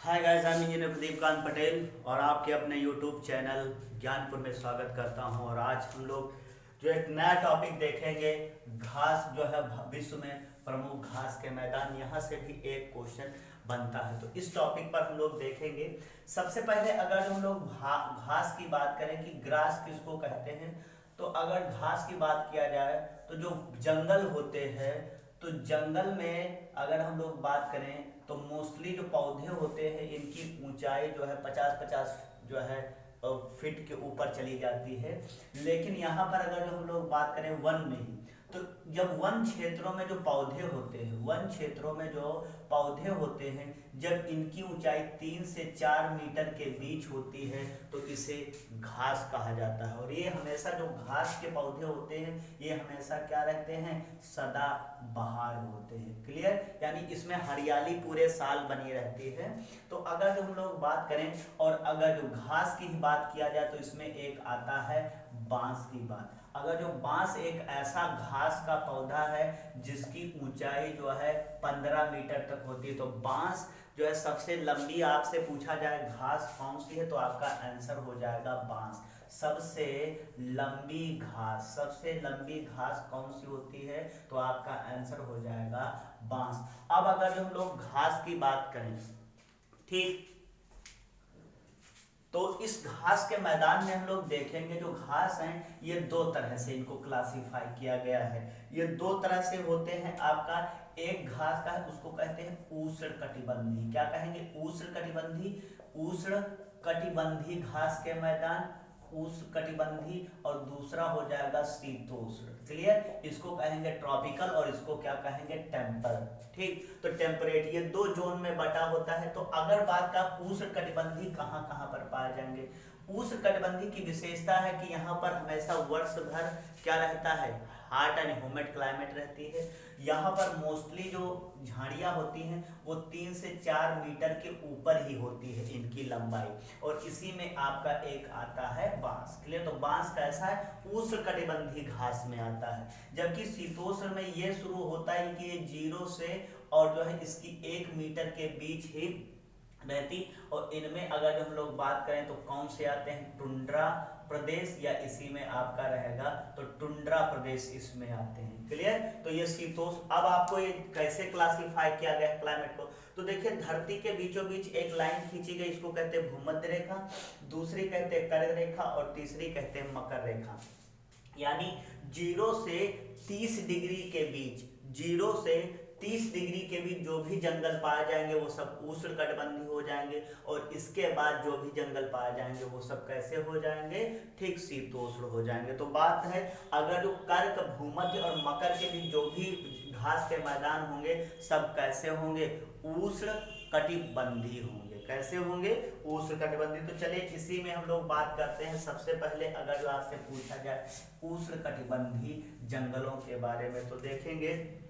Hi guys, I am engineer Pradeep Kant Patel और आपके अपने यूट्यूब चैनल ज्ञानपुर में स्वागत करता हूं। और आज हम लोग जो एक नया टॉपिक देखेंगे, घास जो है विश्व में प्रमुख घास के मैदान, यहाँ से भी एक क्वेश्चन बनता है। तो इस टॉपिक पर हम लोग देखेंगे। सबसे पहले अगर हम लोग घास की बात करें कि ग्रास किसको कहते हैं, तो अगर घास की बात किया जाए तो जो जंगल होते हैं, तो जंगल में अगर हम लोग बात करें तो मोस्टली जो पौधे होते हैं इनकी ऊंचाई जो है 50-50 जो है फीट के ऊपर चली जाती है। लेकिन यहाँ पर अगर जो हम लोग बात करें वन में ही, तो जब वन क्षेत्रों में जो पौधे होते हैं, वन क्षेत्रों में जो पौधे होते हैं, जब इनकी ऊंचाई 3 से 4 मीटर के बीच होती है तो इसे घास कहा जाता है। और ये हमेशा जो घास के पौधे होते हैं ये हमेशा क्या रहते हैं, सदा बहार होते हैं। क्लियर, यानी इसमें हरियाली पूरे साल बनी रहती है। तो अगर जो हम लोग बात करें और अगर जो घास की बात किया जाए तो इसमें एक आता है बांस की बात। अगर जो बांस एक ऐसा घास का पौधा है जिसकी ऊंचाई जो है 15 मीटर तक होती है, तो बांस जो है सबसे लंबी, आपसे पूछा जाए घास कौन सी है तो आपका आंसर हो जाएगा बांस। सबसे लंबी घास, सबसे लंबी घास कौन सी होती है तो आपका आंसर हो जाएगा बांस। अब अगर जो हम लोग घास की बात करें, ठीक, तो इस घास के मैदान में हम लोग देखेंगे जो घास हैं ये दो तरह से इनको क्लासिफाई किया गया है। ये दो तरह से होते हैं। आपका एक घास का है उसको कहते हैं उष्णकटिबंधी। क्या कहेंगे? उष्णकटिबंधी। उष्णकटिबंधी घास के मैदान, उष्णकटिबंधी, और दूसरा हो जाएगा शीतोष्ण। क्लियर, इसको कहेंगे ट्रॉपिकल और इसको क्या कहेंगे, टेम्पर। ठीक, तो टेम्परेट, ये दो जोन में बटा होता है। तो अगर बात का उष्णकटिबंधी कहाँ कहाँ पर पाए जाएंगे, उष्णकटिबंधी की विशेषता है कि यहाँ पर हमेशा वर्ष भर क्या रहता है, हॉट एंड ह्यूमिड क्लाइमेट रहती है। यहाँ पर मोस्टली जो झाड़ियाँ होती हैं वो 3 से 4 मीटर के ऊपर ही होती है इनकी लंबाई, और इसी में आपका एक आता है बांस। क्लियर, तो बांस कैसा है, उष्णकटिबंधी घास में आता है। जबकि शीतोष्ण में ये शुरू होता है कि ये 0 से और जो है इसकी 1 मीटर के बीच ही रहती। और इनमें अगर हम लोग बात करें तो कौन से आते हैं, टुंड्रा प्रदेश, या इसी में आपका रहेगा तो टुंड्रा प्रदेश इसमें आते हैं। क्लियर, तो ये शीतोष्ण। अब आपको ये कैसे क्लासिफाई किया गया क्लाइमेट को, तो देखिए धरती के बीचों बीच एक लाइन खींची गई, इसको कहते हैं भूमध्य रेखा, दूसरी कहते हैं कर्क रेखा, और तीसरी कहते हैं मकर रेखा। यानी 0 से 30 डिग्री के बीच, 0 से 30 डिग्री के बीच जो भी जंगल पाए जाएंगे वो सब उष्णकटिबंधी हो जाएंगे, और इसके बाद जो भी जंगल पाए जाएंगे वो सब कैसे हो जाएंगे, ठीक, शीतोष्ण हो जाएंगे। तो बात है अगर जो कर्क, भूमध्य और मकर के बीच जो भी घास के मैदान होंगे सब कैसे होंगे, उष्णकटिबंधी होंगे। कैसे होंगे, उष्णकटिबंधी। तो चलिए इसी में हम लोग बात करते हैं। सबसे पहले अगर जो आपसे पूछा जाए उष्णकटिबंधी जंगलों के बारे में, तो देखेंगे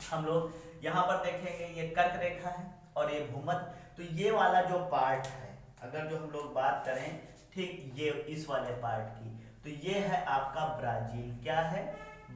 हम लोग यहाँ पर देखेंगे ये कर्क रेखा है और ये भूमध्य। तो ये वाला जो पार्ट है, अगर जो हम लोग बात करें, ठीक, ये इस वाले पार्ट की, तो ये है आपका ब्राजील। क्या है,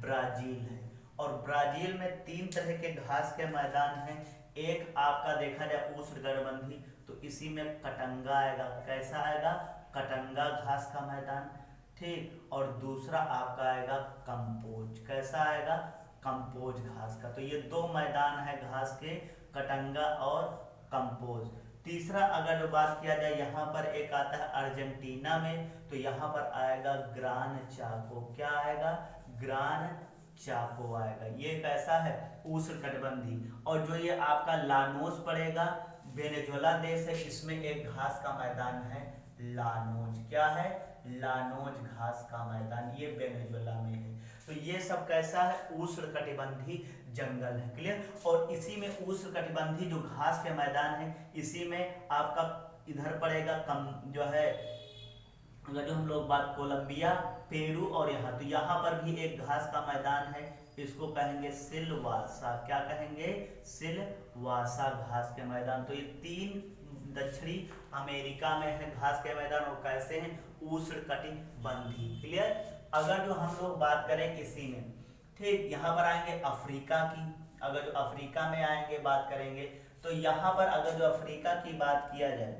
ब्राजील है। और ब्राजील में 3 तरह के घास के मैदान हैं। एक आपका देखा जाए उष्णकटिबंधी, तो इसी में कटंगा आएगा। कैसा आएगा, कटंगा घास का मैदान, ठीक। और दूसरा आपका आएगा कंपोज। कैसा आएगा, कंपोज घास का। तो ये 2 मैदान है घास के, कटंगा और कंपोज। तीसरा अगर जो बात किया जाए, यहाँ पर एक आता है अर्जेंटीना में, तो यहाँ पर आएगा ग्रान चाको। क्या आएगा, ग्रान चाको आएगा। ये कैसा है, उष्णकटिबंधी। और जो ये आपका लानोस पड़ेगा, वेनेजुएला देश है, इसमें एक घास का मैदान है लानोज। क्या है, लानोज घास का मैदान, ये वेनेजुएला में है। तो ये सब कैसा है, उष्णकटिबंधी जंगल है। क्लियर, और इसी में उष्णकटिबंधी जो घास के मैदान है, इसी में आपका इधर पड़ेगा कम जो है, अगर जो हम लोग बात कोलंबिया, पेरू, और यहाँ, तो यहाँ पर भी एक घास का मैदान है, इसको कहेंगे सिलवासा। क्या कहेंगे, सिलवासा घास के मैदान। तो ये 3 दक्षिणी अमेरिका में है घास के मैदान, और कैसे हैं, उष्णकटिबंधी। क्लियर, अगर जो हम लोग बात करें इसी में, ठीक, यहाँ पर आएंगे अफ्रीका की। अगर जो अफ्रीका में आएंगे बात करेंगे तो यहाँ पर अगर जो अफ्रीका की बात किया जाए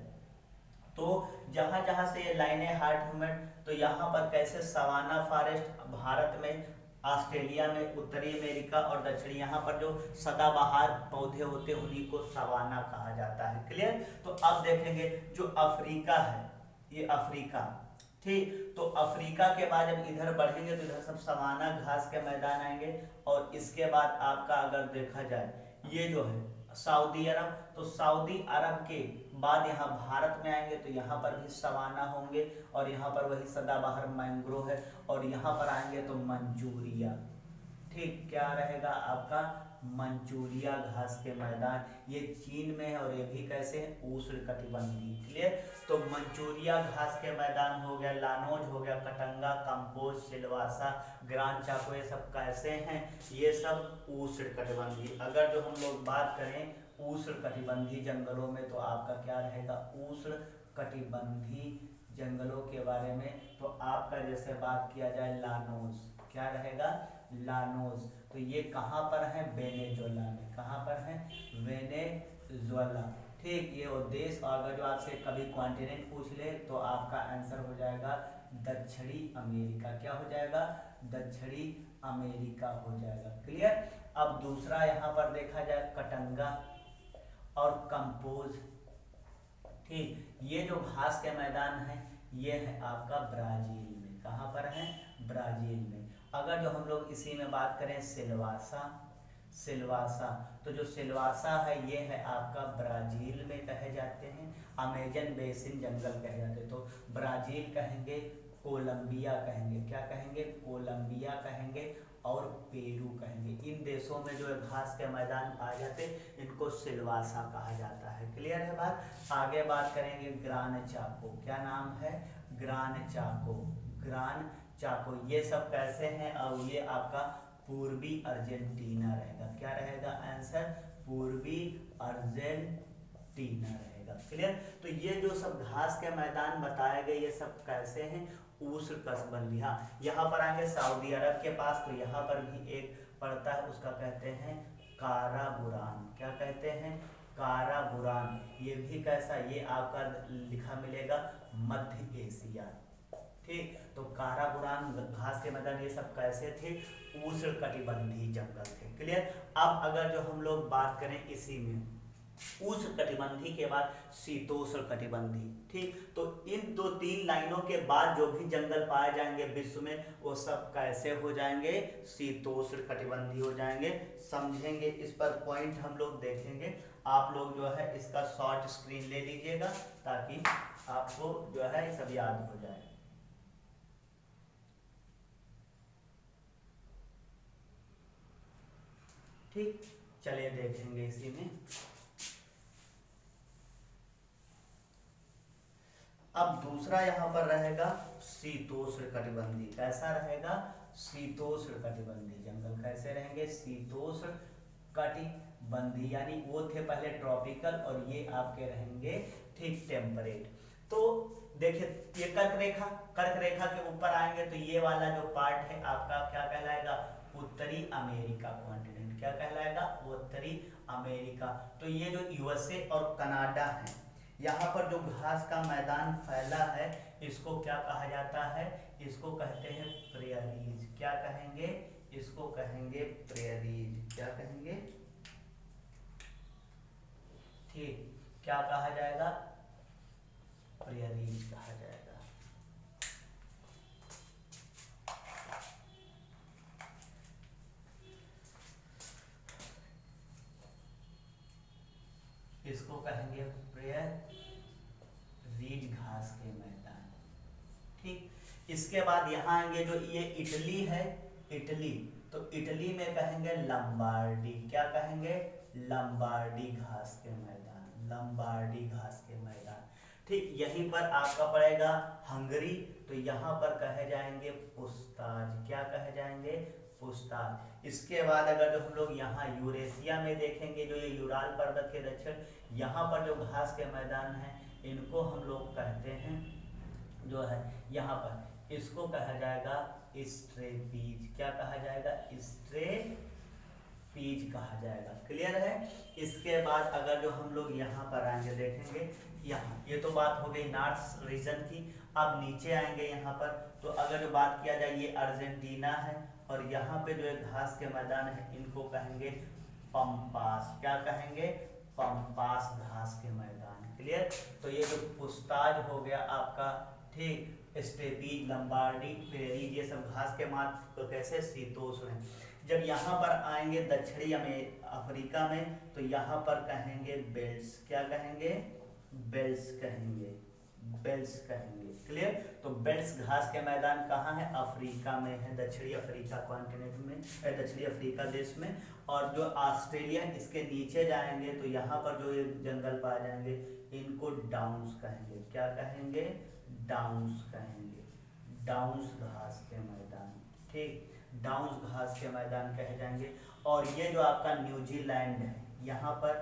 तो जहां जहां से ये लाइनें हार्ट ह्यूमन, तो यहाँ पर कैसे सवाना फॉरेस्ट भारत में, ऑस्ट्रेलिया में, उत्तरी अमेरिका और दक्षिणी, यहाँ पर जो सदाबहार पौधे होते हैं उन्हीं को सवाना कहा जाता है। क्लियर। तो अब देखेंगे जो अफ्रीका है, ये अफ्रीका, ठीक। तो अफ्रीका के बाद जब इधर बढ़ेंगे तो इधर सब सवाना घास के मैदान आएंगे, और इसके बाद आपका अगर देखा जाए ये जो है सऊदी अरब, तो सऊदी अरब के बाद यहाँ भारत में आएंगे तो यहाँ पर भी सवाना होंगे, और यहाँ पर वही सदाबहार मैंग्रोव है, और यहाँ पर आएंगे तो मंचूरिया, ठीक, क्या रहेगा आपका मंचूरिया घास के मैदान, ये चीन में है और ये भी कैसे है उष्णकटिबंधीय। क्लियर। तो मंचूरिया घास के मैदान हो गया, लानोज हो गया, कटंगा, कंपोज, सिलवासा, ग्रांड चाको, ये सब कैसे हैं, ये सब उष्णकटिबंधीय। अगर जो हम लोग बात करें उष्णकटिबंधीय जंगलों में तो आपका क्या रहेगा उष्णकटिबंधीय जंगलों के बारे में, तो आपका जैसे बात किया जाए लानोज, क्या रहेगा लानोज, तो ये कहाँ पर है वेनेजुएला में, कहाँ पर है वेनेजुएला, ठीक। ये वो देश, और अगर जो आपसे कभी कॉन्टिनेंट पूछ ले तो आपका आंसर हो जाएगा दक्षिणी अमेरिका, क्या हो जाएगा दक्षिणी अमेरिका हो जाएगा। क्लियर। अब दूसरा यहाँ पर देखा जाए कटंगा और कंपोज, ठीक, ये जो घास के मैदान है ये है आपका ब्राजील में, कहाँ पर है ब्राजील में। अगर जो हम लोग इसी में बात करें सिलवासा, सिलवासा, तो जो सिलवासा है ये है आपका ब्राजील में कहे जाते हैं, अमेजन बेसिन जंगल कहे जाते हैं, तो ब्राजील कहेंगे, कोलंबिया कहेंगे, क्या कहेंगे कोलंबिया कहेंगे, और पेरू कहेंगे। इन देशों में जो घास के मैदान पाए जाते हैं इनको सिलवासा कहा जाता है। क्लियर है बात। आगे बात करेंगे ग्रान चाको, क्या नाम है ग्रान चाको, ग्रान चाको, ये सब कैसे हैं, और ये आपका पूर्वी अर्जेंटीना रहेगा, क्या रहेगा आंसर पूर्वी अर्जेंटीना रहेगा। क्लियर। तो ये जो सब घास के मैदान बताए गए ये सब कैसे हैं उष्णकटिबंधीय। यहाँ पर आएंगे सऊदी अरब के पास, तो यहाँ पर भी एक पड़ता है, उसका कहते हैं काराबुरान, क्या कहते हैं काराबुरान, ये भी कैसा, ये आपका लिखा मिलेगा मध्य एशिया, ठीक। तो काराबुरान घास के मैदान ये सब कैसे थे उष्णकटिबंधीय जंगल थे। क्लियर। अब अगर जो हम लोग बात करें इसी में उष्णकटिबंधीय के बाद शीतोष्णकटिबंधीय, ठीक, तो इन दो तीन लाइनों के बाद जो भी जंगल पाए जाएंगे विश्व में वो सब कैसे हो जाएंगे शीतोष्णकटिबंधीय हो जाएंगे। समझेंगे, इस पर पॉइंट हम लोग देखेंगे। आप लोग जो है इसका शॉर्ट स्क्रीन ले लीजिएगा ताकि आपको जो है सब याद हो जाए। ठीक, चलिए देखेंगे इसी में। अब दूसरा यहाँ पर रहेगा शीतोष्णकटिबंधीय, कैसा रहेगा शीतोष्णकटिबंधीय जंगल, कैसे रहेंगे शीतोष्णकटिबंधीय, यानी वो थे पहले ट्रॉपिकल और ये आपके रहेंगे ठीक टेम्परेट। तो देखिए ये कर्क रेखा के ऊपर आएंगे तो ये वाला जो पार्ट है आपका क्या कहलाएगा उत्तरी अमेरिका कॉन्टिनेंट, क्या कहलाएगा उत्तरी अमेरिका। तो ये जो यूएसए और कनाडा है यहाँ पर जो घास का मैदान फैला है इसको क्या कहा जाता है, इसको कहते हैं प्रेयरीज, क्या कहेंगे इसको कहेंगे प्रेयरीज, क्या कहेंगे ठीक, क्या कहा जाएगा प्रेयरीज कहा जाएगा। इसको कहेंगे प्रेयरीज घास के मैदान, ठीक। इसके बाद यहाँ आएंगे जो ये इटली है, इटली, तो इटली में कहेंगे लंबार्डी, क्या कहेंगे लंबार्डी घास के मैदान, लंबार्डी घास के मैदान, ठीक। यहीं पर आपका पड़ेगा हंगरी, तो यहाँ पर कहे जाएंगे पुस्ताज, क्या कहे जाएंगे पुस्ताज। इसके बाद अगर जो हम लोग यहाँ यूरेशिया में देखेंगे जो ये यूराल पर्वत के दक्षिण यहाँ पर जो घास के मैदान हैं इनको हम लोग कहते हैं जो है यहाँ पर इसको कहा जाएगा स्ट्रेपीज, क्या कहा जाएगा पीच कहा जाएगा। क्लियर है। इसके बाद अगर जो हम लोग यहाँ पर आएंगे देखेंगे, यहाँ ये तो बात हो गई नॉर्थ रीजन की। अब नीचे आएंगे यहाँ पर, तो अगर जो बात किया जाए ये अर्जेंटीना है, और यहाँ पे जो एक घास के मैदान है इनको कहेंगे पंपास। क्या कहेंगे? पंपास घास के मैदान। क्लियर। तो ये जो पुस्ताज हो गया आपका, ठीक, स्टेपी, लंबार्डी, प्रेरी, ये सब घास के मार्ग तो कैसे शीतोष्ण है। जब यहाँ पर आएंगे दक्षिणी अफ्रीका में, तो यहाँ पर कहेंगे बेल्ट्स। क्या कहेंगे? बेल्ट्स कहेंगे, बेल्ट्स कहेंगे। क्लियर। तो बेल्ट्स घास के मैदान कहाँ है? अफ्रीका में है, दक्षिणी अफ्रीका कॉन्टिनेंट में, दक्षिणी अफ्रीका देश में। और जो ऑस्ट्रेलिया इसके नीचे जाएंगे तो यहाँ पर जो ये जंगल पाए जाएंगे इनको डाउन्स कहेंगे। क्या कहेंगे? डाउन्स कहेंगे, डाउन्स घास के मैदान। ठीक, डाउन्स घास के मैदान कहे जाएंगे। और ये जो आपका न्यूजीलैंड है, यहाँ पर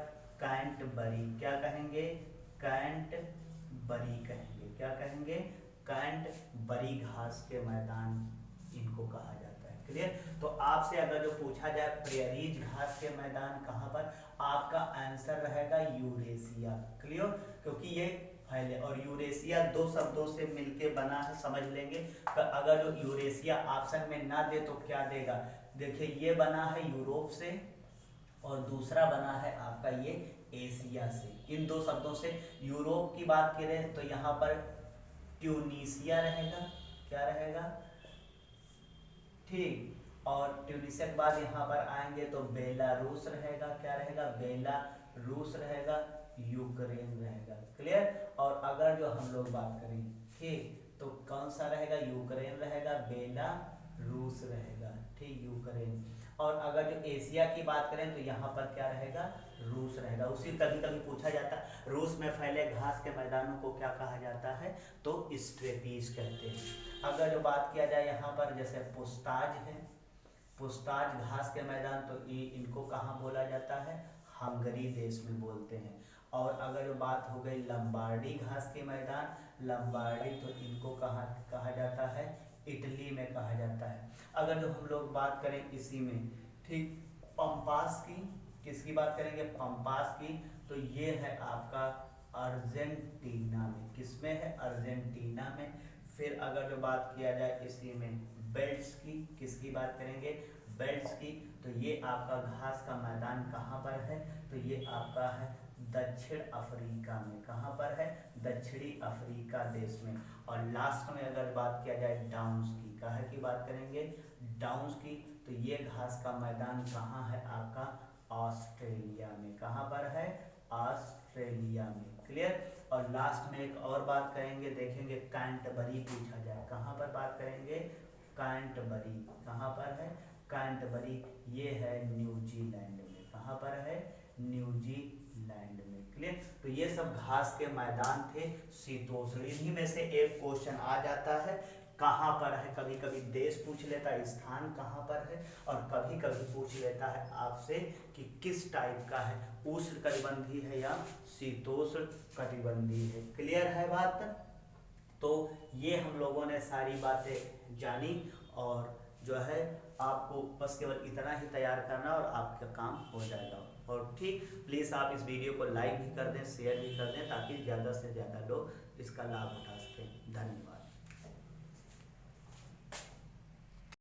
कैंटबरी। क्या कहेंगे? कैंटबरी कहेंगे। क्या कहेंगे? कैंटबरी घास के मैदान इनको कहा जाता है। क्लियर। तो आपसे अगर जो पूछा जाए प्रेरीज घास के मैदान कहाँ पर, आपका आंसर रहेगा यूरेशिया। क्लियर। क्योंकि ये फैले, और यूरेशिया दो शब्दों से मिलके बना है, समझ लेंगे। तो अगर जो यूरेशिया ऑप्शन में ना दे तो क्या देगा? देखिए ये बना है यूरोप से, और दूसरा बना है आपका ये एशिया से। इन दो शब्दों से यूरोप की बात करें तो यहाँ पर ट्यूनीशिया रहेगा। क्या रहेगा? ठीक। और ट्यूनीशिया के बाद यहाँ पर आएंगे तो बेलारूस रहेगा। क्या रहेगा? बेलारूस रहेगा, यूक्रेन रहेगा। क्लियर। और अगर जो हम लोग बात करें, ठीक, तो कौन सा रहेगा? यूक्रेन रहेगा, बेलारूस रहेगा। ठीक, यूक्रेन। और अगर जो एशिया की बात करें तो यहाँ पर क्या रहेगा? रूस रहेगा। उसी कभी कभी पूछा जाता है रूस में फैले घास के मैदानों को क्या कहा जाता है? तो स्टेपीज कहते हैं। अगर जो बात किया जाए यहाँ पर जैसे पुस्ताज है, पुस्ताज घास के मैदान, तो ये इनको कहाँ बोला जाता है? हंगरी देश में बोलते हैं। और अगर जो बात हो गई लंबार्डी घास के मैदान, लंबार्डी, तो इनको कहाँ कहा जाता है? इटली में कहा जाता है। अगर जो हम लोग बात करें इसी में, ठीक, पंपास की, किसकी बात करेंगे? पंपास की, तो ये है आपका अर्जेंटीना में। किसमें है? अर्जेंटीना में। फिर अगर जो बात किया जाए इसी में बेल्ट्स की, किसकी बात करेंगे? बेल्ट्स की, तो ये आपका घास का मैदान कहाँ पर है? तो ये आपका है दक्षिण अफ्रीका में। कहाँ पर है? दक्षिणी अफ्रीका देश में। और लास्ट में अगर बात किया जाए डाउन्स की, कहाँ की बात करेंगे? डाउन्स की, तो ये घास का मैदान कहाँ है आपका? ऑस्ट्रेलिया में। कहाँ पर है? ऑस्ट्रेलिया में। क्लियर। और लास्ट में एक और बात करेंगे, देखेंगे कैंटबरी पूछा जाए, कहाँ पर बात करेंगे? कैंटबरी। कहाँ पर है? कैंटबरी, ये है न्यूजीलैंड में। कहाँ पर है? न्यूजीलैंड में। क्लियर। तो ये सब घास के मैदान थे शीतोष्ण। इन्हीं में से एक क्वेश्चन आ जाता है कहाँ पर है। कभी कभी देश पूछ लेता है, स्थान कहाँ पर है, और कभी कभी पूछ लेता है आपसे कि किस टाइप का है, उष्ण कटिबंधीय है या शीतोष्ण कटिबंधीय है। क्लियर है बात? तो ये हम लोगों ने सारी बातें जानी, और जो है आपको बस केवल इतना ही तैयार करना और आपका काम हो जाएगा। और ठीक, प्लीज़ आप इस वीडियो को लाइक भी कर दें, शेयर भी कर दें, ताकि ज़्यादा से ज़्यादा लोग इसका लाभ उठा सकें। धन्यवाद।